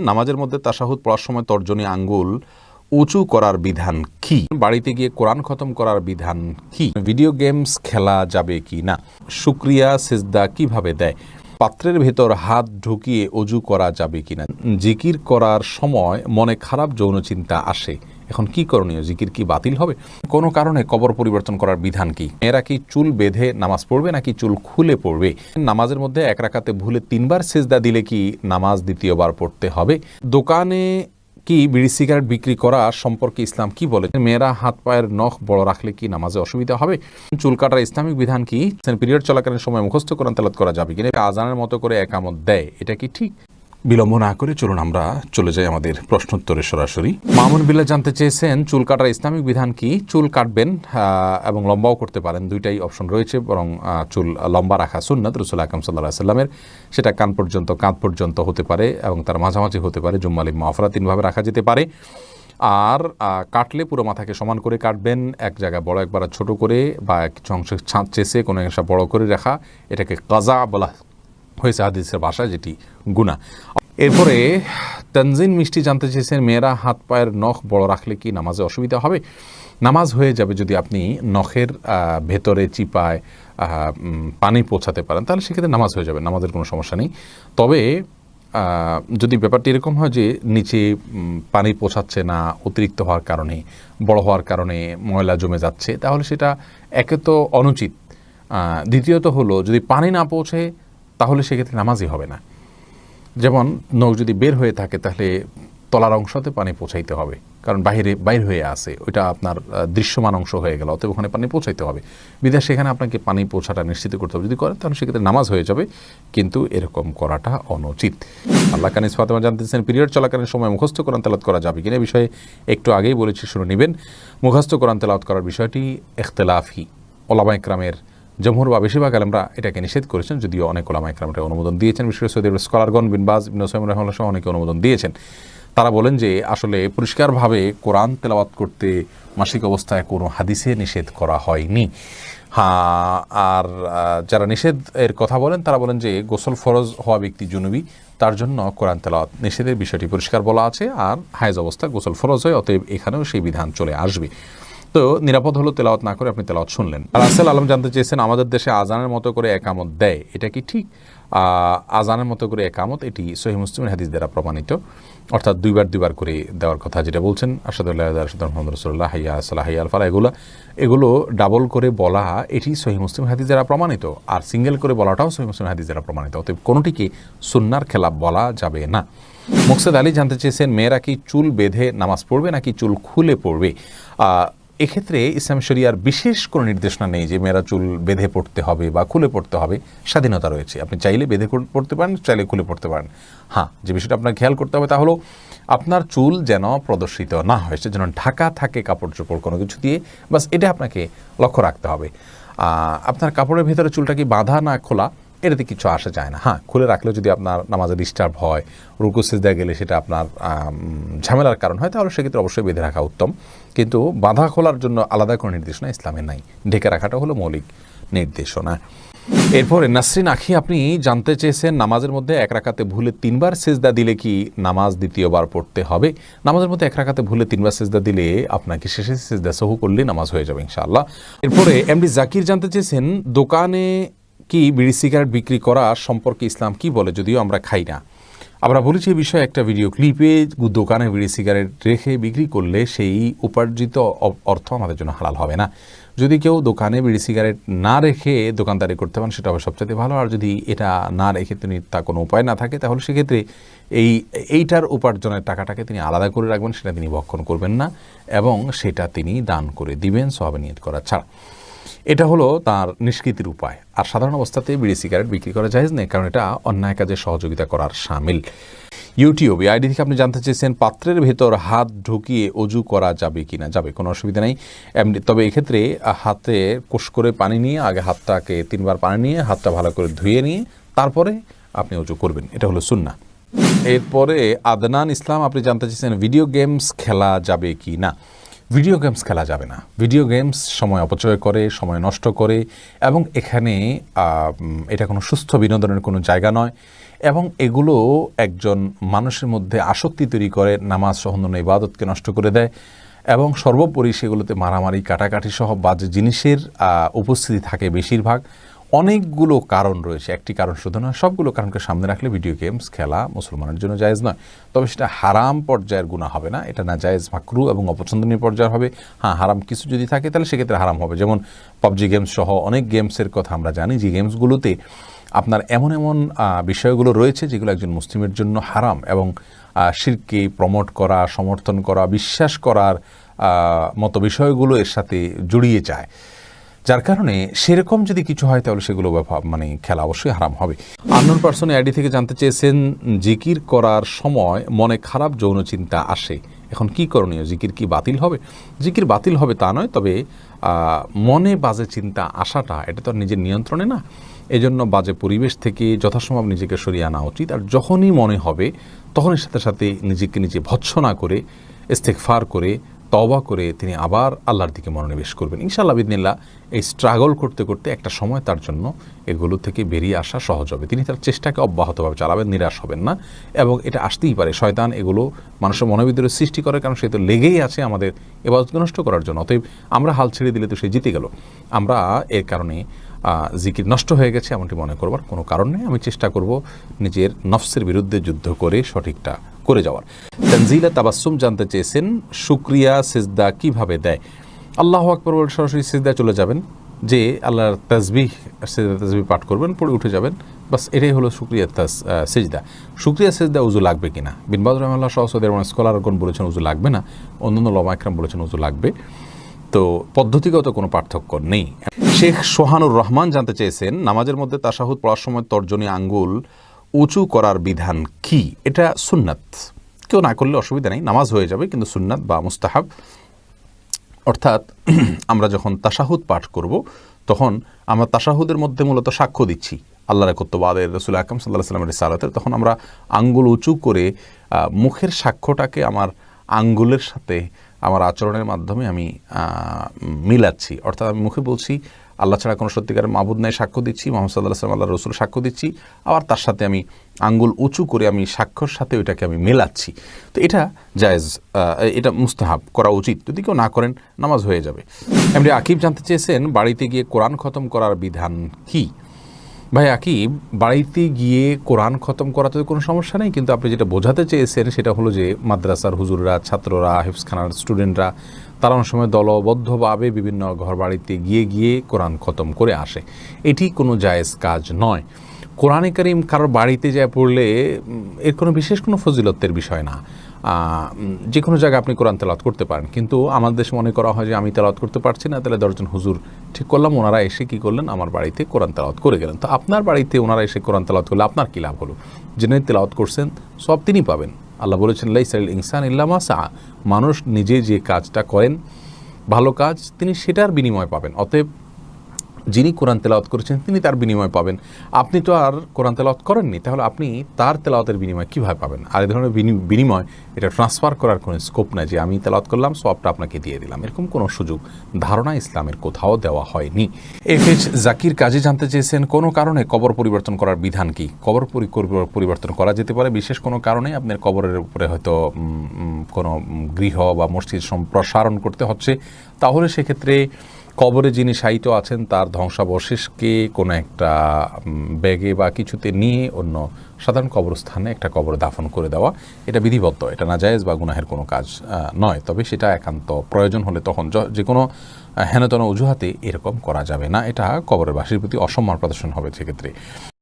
নামাজের মধ্যে তাশাহুদ পড়ার সময় তর্জনী আঙ্গুল উঁচু করার বিধান কি? বাড়িতে গিয়ে কোরআন খতম করার বিধান কি? ভিডিও গেমস খেলা যাবে কি না? শুকরিয়া সিজদা কিভাবে দেয়? পাত্রের ভেতর হাত ঢুকিয়ে অজু করা যাবে কিনা? জিকির করার সময় মনে খারাপ যৌন চিন্তা আসে, এখন কি করণীয়? জিকির কি বাতিল হবে? কোনো কারণে কবর পরিবর্তন করার বিধান কি? মেয়েরা কি চুল বেঁধে নামাজ পড়বে নাকি চুল খুলে পড়বে? নামাজের মধ্যে এক রাকাতে ভুলে 3 বার সিজদা দিলে কি নামাজ দ্বিতীয়বার পড়তে হবে? দোকানে কি বিড়ি সিগারেট বিক্রি করা সম্পর্কে ইসলাম কি বলে? মেয়েরা হাত পায়ের নখ বড় রাখলে কি নামাজে অসুবিধা হবে? চুল কাটার ইসলামিক বিধান কি? পিরিয়ড চলাকালীন সময় মুখস্থ কোরআন তেলাওয়াত করা যাবে কিনা? আজানের মতো করে একামত দেয়, এটা কি ঠিক? বিলম্ব না করে চলুন আমরা চলে যাই আমাদের প্রশ্নোত্তরে সরাসরি। মামুন বিল্লাহ জানতে চেয়েছেন চুল কাটার ইসলামিক বিধান কি? চুল কাটবেন এবং লম্বাও করতে পারেন, দুইটাই অপশন রয়েছে, বরং চুল লম্বা রাখা সুন্নাত রাসূল আকরাম সাল্লাল্লাহু আলাইহি ওয়াসাল্লামের। সেটা কাঁধ পর্যন্ত হতে পারে এবং তার মাঝামাঝি হতে পারে, জুম্মালি মাফরা 3 ভাবে রাখা যেতে পারে। আর কাটলে পুরো মাথাকে সমান করে কাটবেন, এক জায়গায় বড় একবার ছোট করে বা কিছু অংশ ছাঁচ চেষে কোনো অংশ বড় করে রাখা, এটাকে কাজা বলা হয়েছে হাদিসের ভাষায়, যেটি গুনাহ। এরপরে তানজিন মিষ্টি জানতে চেয়েছেন মেয়েরা হাত পায়ের নখ বড় রাখলে কি নামাজে অসুবিধা হবে? নামাজ হয়ে যাবে যদি আপনি নখের ভেতরে চিপায় পানি পৌঁছাতে পারেন, তাহলে সেক্ষেত্রে নামাজ হয়ে যাবে, নামাজের কোনো সমস্যা নেই। তবে যদি ব্যাপারটি এরকম হয় যে নিচে পানি পৌঁছাচ্ছে না, অতিরিক্ত হওয়ার কারণে, বড় হওয়ার কারণে ময়লা জমে যাচ্ছে, তাহলে সেটা একে তো অনুচিত, দ্বিতীয়ত হলো যদি পানি না পৌঁছে তাহলে সেক্ষেত্রে নামাজই হবে না। যেমন নখ যদি বের হয়ে থাকে তাহলে তলার অংশতে পানি পৌঁছাইতে হবে, কারণ বাইর হয়ে আসে, ওইটা আপনার দৃশ্যমান অংশ হয়ে গেল, অতএব ওখানে পানি পৌঁছাইতে হবে, বিধায় সেখানে আপনাকে পানি পৌঁছাটা নিশ্চিত করতে হবে। যদি করেন তাহলে সেক্ষেত্রে নামাজ হয়ে যাবে, কিন্তু এরকম করাটা অনুচিত। আল্লাহ কানিস ফাতেমা জানতেছেন পিরিয়ড চলাকালীন সময় মুখস্থ কোরআন তেলাওয়াত করা যাবে কিনা? বিষয়ে একটু আগেই বলেছি, শুনে নেবেন। মুখস্থ কোরআন তেলাওয়াত করার বিষয়টি ইখতিলাফি, ওলামা ইকরামের জমহুর বা বেশিরভাগ আলেমরা এটাকে নিষেধ করেছেন, যদিও অনেক ওলামা ইকরাম এটা অনুমোদন দিয়েছেন, বিশেষ করে সৌদি আরবের স্কলারগণ বিন বাজ ইবনে উসাইমিন রাহিমাহুল্লাহ সহ অনেকে অনুমোদন দিয়েছেন। তারা বলেন যে আসলে পরিষ্কারভাবে কোরআন তেলাওয়াত করতে মাসিক অবস্থায় কোনো হাদিসে নিষেধ করা হয়নি। হ্যাঁ, আর যারা নিষেধ এর কথা বলেন তারা বলেন যে গোসল ফরজ হওয়া ব্যক্তি জুনুবি, তার জন্য কোরআন তেলাওয়াত নিষেধের বিষয়টি পরিষ্কার বলা আছে, আর হায়েজ অবস্থা গোসল ফরজ হয়, অতএব এখানেও সেই বিধান চলে আসবে। তো নিরাপদ হলো তেলাওয়াত না করে আপনি তেলাওয়াত শুনলেন। আর রাসেল আলম জানতে চেয়েছেন আমাদের দেশে আজানের মতো করে একামত দেয়, এটা কি ঠিক? আজানের মতো করে একামত, এটি সহিহ মুসলিমের হাদিস দ্বারা প্রমাণিত, অর্থাৎ দুইবার করে দেওয়ার কথা যেটা বলছেন, আশহাদু আল্লা ইলাহা ইল্লাল্লাহ মুহাম্মাদুর রাসূলুল্লাহ, হাইয়া আলাস সালাহ, হাইয়া আল ফালাহ, এগুলো ডাবল করে বলা, এটি সহিহ মুসলিম হাদিস দ্বারা প্রমাণিত, আর সিঙ্গেল করে বলাটাও সহিহ মুসলিম হাদিস দ্বারা প্রমাণিত, অতএব কোনোটিকে সুন্নাহর খেলাফ বলা যাবে না। মুকসেদ আলী জানতে চেয়েছেন মেয়েরা কি চুল বেঁধে নামাজ পড়বে নাকি চুল খুলে পড়বে? এক্ষেত্রে ইসলাম শরিয়ার বিশেষ কোনো নির্দেশনা নেই যে মেয়েরা চুল বেঁধে পড়তে হবে বা খুলে পড়তে হবে, স্বাধীনতা রয়েছে, আপনি চাইলে বেঁধে পড়তে পারেন, চাইলে খুলে পড়তে পারেন। হ্যাঁ, যে বিষয়টা আপনার খেয়াল করতে হবে তা হলো আপনার চুল যেন প্রদর্শিত না হয়, সে যেন ঢাকা থাকে কাপড় চোপড় কোনো কিছু দিয়ে, বাস এটা আপনাকে লক্ষ্য রাখতে হবে। আপনার কাপড়ের ভেতরে চুলটা কি বাঁধা না খোলা, এটাতে কিছু আসা যায় না। হ্যাঁ, খুলে রাখলেও যদি আপনার নামাজে ডিস্টার্ব হয়, রুকু সিজদা গেলে সেটা আপনার ঝামেলার কারণ হয়, তাহলে সেক্ষেত্রে অবশ্যই বেঁধে রাখা উত্তম, কিন্তু বাঁধা খোলার জন্য আলাদা কোনো নির্দেশনা ইসলামে নাই, ঢেকে রাখাটা হলো মৌলিক নির্দেশনা। এরপরে নাসরিন আখি আপনি জানতে চেয়েছেন নামাজের মধ্যে এক রাকাতে ভুলে 3 বার সিজদা দিলে কি নামাজ দ্বিতীয়বার পড়তে হবে? নামাজের মধ্যে এক রাকাতে ভুলে 3 বার সিজদা দিলে আপনাকে শেষে সিজদা সহু করলে নামাজ হয়ে যাবে ইনশাআল্লাহ। এরপরে এমডি জাকির জানতে চেয়েছেন দোকানে কি বিড়ি সিগারেট বিক্রি করা সম্পর্কে ইসলাম কি বলে, যদিও আমরা খাই না। আমরা বলেছি এই বিষয়ে একটা ভিডিও ক্লিপে, দোকানে বিড়ি সিগারেট রেখে বিক্রি করলে সেই উপার্জিত অর্থ আমাদের জন্য হালাল হবে না। যদি কেউ দোকানে বিড়ি সিগারেট না রেখে দোকানদারি করতে পারেন সেটা হবে সবচেয়ে ভালো, আর যদি এটা না রেখে তিনি তা কোনো উপায় না থাকে তাহলে সেক্ষেত্রে এইটার উপার্জনের টাকাটাকে তিনি আলাদা করে রাখবেন, সেটা তিনি ভক্ষণ করবেন না এবং সেটা তিনি দান করে দিবেন সওয়াব নিয়ত করা ছাড়া। এটা হলো তার নিষ্কৃতির উপায়। আর সাধারণ অবস্থাতে বিড়ি সিগারেট বিক্রি করা জায়েজ নেই, কারণ এটা অন্যায় কাজে সহযোগিতা করার শামিল। ইউটিউব আইডি থেকে আপনি জানতে চেয়েছেন পাত্রের ভেতর হাত ঢুকিয়ে অজু করা যাবে কিনা? যাবে, কোনো অসুবিধা নেই। তবে এক্ষেত্রে হাতে কোষ করে পানি নিয়ে আগে হাতটাকে 3 বার পানি নিয়ে হাতটা ভালো করে ধুয়ে নিয়ে তারপরে আপনি অজু করবেন, এটা হলো সুন্নাহ। এরপরে আদনান ইসলাম আপনি জানতে চেয়েছেন ভিডিও গেমস খেলা যাবে কি না? ভিডিও গেমস খেলা যাবে না। ভিডিও গেমস সময় অপচয় করে, সময় নষ্ট করে, এবং এখানে এটা কোনো সুস্থ বিনোদনের কোনো জায়গা নয়। এবং এগুলো একজন মানুষের মধ্যে আসক্তি তৈরি করে, নামাজ সহ অন্যান্য ইবাদতকে নষ্ট করে দেয় এবং সর্বোপরি সেগুলোতে মারামারি কাটাকাটি সহ বাজে জিনিসের উপস্থিতি থাকে বেশিরভাগ। অনেকগুলো কারণ রয়েছে, একটি কারণ শুধু নয়, সবগুলো কারণকে সামনে রাখলে ভিডিও গেমস খেলা মুসলমানের জন্য জায়েজ নয়। তবে সেটা হারাম পর্যায়ের গুনাহ হবে না, এটা না জায়েজ মাকরু এবং অপছন্দনীয় পর্যায়ের হবে। হ্যাঁ, হারাম কিছু যদি থাকে তাহলে সেক্ষেত্রে হারাম হবে। যেমন পাবজি গেমস সহ অনেক গেমসের কথা আমরা জানি, যে গেমসগুলোতে আপনার এমন এমন বিষয়গুলো রয়েছে যেগুলো একজন মুসলিমের জন্য হারাম, এবং শিরকে প্রমোট করা, সমর্থন করা, বিশ্বাস করার মতো বিষয়গুলো এর সাথে জড়িয়ে যায়, যার কারণে সেরকম যদি কিছু হয় তাহলে সেগুলো খেলা অবশ্যই হারাম হবে। আননোন পারসন আইডি থেকে জানতে চেয়েছেন, জিকির করার সময় মনে খারাপ যৌন চিন্তা আসে, এখন কি করণীয়? জিকির কি বাতিল হবে? জিকির বাতিল হবে তা নয়, তবে মনে বাজে চিন্তা আসাটা এটা তো নিজের নিয়ন্ত্রণে না। এজন্য বাজে পরিবেশ থেকে যথাসম্ভব নিজেকে সরিয়ে আনা উচিত। আর যখনই মনে হবে তখনই সাথে সাথে নিজেকে নিজে ভৎসনা করে, ইস্তেগফার করে, তওবা করে তিনি আবার আল্লাহর দিকে মনোনিবেশ করবেন। ইনশাআল্লাহ বিদিনিল্লাহ এই স্ট্রাগল করতে করতে একটা সময় তার জন্য এগুলো থেকে বেরিয়ে আসা সহজ হবে। তিনি তার চেষ্টাকে অব্যাহতভাবে চালাবেন, নিরাশ হবেন না। এবং এটা আসতেই পারে, শয়তান এগুলো মানুষের মনোবিদ্রোহ সৃষ্টি করে, কারণ সে তো লেগেই আছে আমাদের ইবাদত নষ্ট করার জন্য। অতএব আমরা হাল ছেড়ে দিলে তো সে জিতে গেল। আমরা এর কারণে জিকির নষ্ট হয়ে গেছে এমনটি মনে করবার কোনো কারণ নেই। আমি চেষ্টা করব নিজের নফসের বিরুদ্ধে যুদ্ধ করে সঠিকটা করে যাওয়ার। তানজিলা তাবাসসুম জানতে চেয়েছেন, শুকরিয়া সিজদা কিভাবে দেয়? আল্লাহু আকবার বলে সরাসরি সিজদায় চলে যাবেন, যে আল্লাহর তাসবিহ পাঠ করবেন, পড়ে উঠে যাবেন, বাস এটাই হলো শুকরিয়া সিজদা। শুকরিয়া সিজদা উজু লাগবে কিনা? বিন বাজ রাহিমাহুল্লাহ সহ সৌদি আরবের স্কলারগণ বলেছেন উজু লাগবে না, অন্যান্য উলামা ইকরাম বলেছেন উজু লাগবে। তো পদ্ধতিগত কোনো পার্থক্য নেই। শেখ সোহানুর রহমান জানতে চেয়েছেন, নামাজের মধ্যে তাশাহুদ পড়ার সময় তর্জনী আঙ্গুল উঁচু করার বিধান কি? এটা সুন্নাত, কেউ না করলে অসুবিধা নেই, নামাজ হয়ে যাবে, কিন্তু সুন্নাত বা মুস্তাহাব। অর্থাৎ আমরা যখন তাশাহুদ পাঠ করব তখন আমরা তাশাহুদের মধ্যে মূলত সাক্ষ্য দিচ্ছি আল্লাহর একত্ববাদের, রাসূল আকরাম সাল্লাল্লাহু আলাইহি ওয়াসাল্লামের রিসালাতের, তখন আমরা আঙ্গুল উঁচু করে মুখের সাক্ষ্যটাকে আমার আঙ্গুলের সাথে আমার আচরণের মাধ্যমে আমি মিলাচ্ছি। অর্থাৎ আমি মুখে বলছি আল্লাহ ছাড়া কোনো সত্যিকারের মাবুদ নাই, সাক্ষ্য দিচ্ছি, মুহাম্মদ সাল্লাল্লাহু আলাইহি ওয়াসাল্লাম আল্লাহর রাসূল সাক্ষ্য দিচ্ছি, আবার তার সাথে আমি আঙ্গুল উঁচু করে আমি সাক্ষ্যর সাথে ওইটাকে আমি মেলাচ্ছি। তো এটা জায়েজ, এটা মুস্তাহাব, করা উচিত। যদি কেউ না করেন নামাজ হয়ে যাবে। এমনি আকিব জানতে চেয়েছেন, বাড়িতে গিয়ে কোরআন খতম করার বিধান কি? ভাই আকিব, বাড়িতে গিয়ে কোরআন খতম করাতে কোনো সমস্যা নেই, কিন্তু আপনি যেটা বোঝাতে চেয়েছেন সেটা হলো যে মাদ্রাসার হুজুররা, ছাত্ররা, হিফজখানার স্টুডেন্টরা তারা অনেক সময় দলবদ্ধভাবে বিভিন্ন ঘর বাড়িতে গিয়ে গিয়ে কোরআন খতম করে আসে। এটি কোনো জায়েজ কাজ নয়। কোরআনে কারীম কারোর বাড়িতে যায় পড়লে এর কোনো বিশেষ কোনো ফজিলতের বিষয় না। যে কোনো জায়গায় আপনি কোরআন তেলাওয়াত করতে পারেন, কিন্তু আমাদের দেশে মনে করা হয় যে আমি তেলাওয়াত করতে পারছি না, তাহলে 10 জন হুজুর ঠিক করলাম, ওনারা এসে কী করলেন, আমার বাড়িতে কোরআন তেলাওয়াত করে গেলেন। তো আপনার বাড়িতে ওনারা এসে কোরআন তেলাওয়াত করলে আপনার কী লাভ হলো? যিনি তেলাওয়াত করছেন সব তিনি পাবেন। আল্লাহ বলেছেন, লাইসাল ইনসান ইল্লা মা সা, মানুষ নিজে যে কাজটা করেন ভালো কাজ, তিনি সেটার বিনিময় পাবেন। অতএব যিনি কোরআন তেলাওয়াত করেছেন তিনি তার বিনিময় পাবেন। আপনি তো আর কোরআন তেলাওয়াত করেননি, তাহলে আপনি তার তেলাওয়াতের বিনিময় কীভাবে পাবেন? আর এই ধরনের বিনিময় এটা ট্রান্সফার করার কোনো স্কোপ নাই, যে আমি তেলাওয়াত করলাম সবটা আপনাকে দিয়ে দিলাম, এরকম কোনো সুযোগ ধারণা ইসলামের কোথাও দেওয়া হয়নি। এফএইচ জাকির কাজী জানতে চেয়েছেন, কোনো কারণে কবর পরিবর্তন করার বিধান কি? কবর পরিবর্তন করা যেতে পারে বিশেষ কোনো কারণে। আপনার কবরের উপরে হয়তো কোনো গৃহ বা মসজিদ সম্প্রসারণ করতে হচ্ছে, তাহলে সেক্ষেত্রে কবরে যিনি শায়িত আছেন তার ধ্বংসাবশেষকে কোনো একটা ব্যাগে বা কিছুতে নিয়ে অন্য সাধারণ কবরস্থানে একটা কবরে দাফন করে দেওয়া, এটা বিধিবদ্ধ, এটা নাজায়েজ বা গুনাহের কোনো কাজ নয়। তবে সেটা একান্ত প্রয়োজন হলে তখন যে কোনো হেনতন অজুহাতে এরকম করা যাবে না, এটা কবরের বাসীর প্রতি অসম্মান প্রদর্শন হবে সেক্ষেত্রে।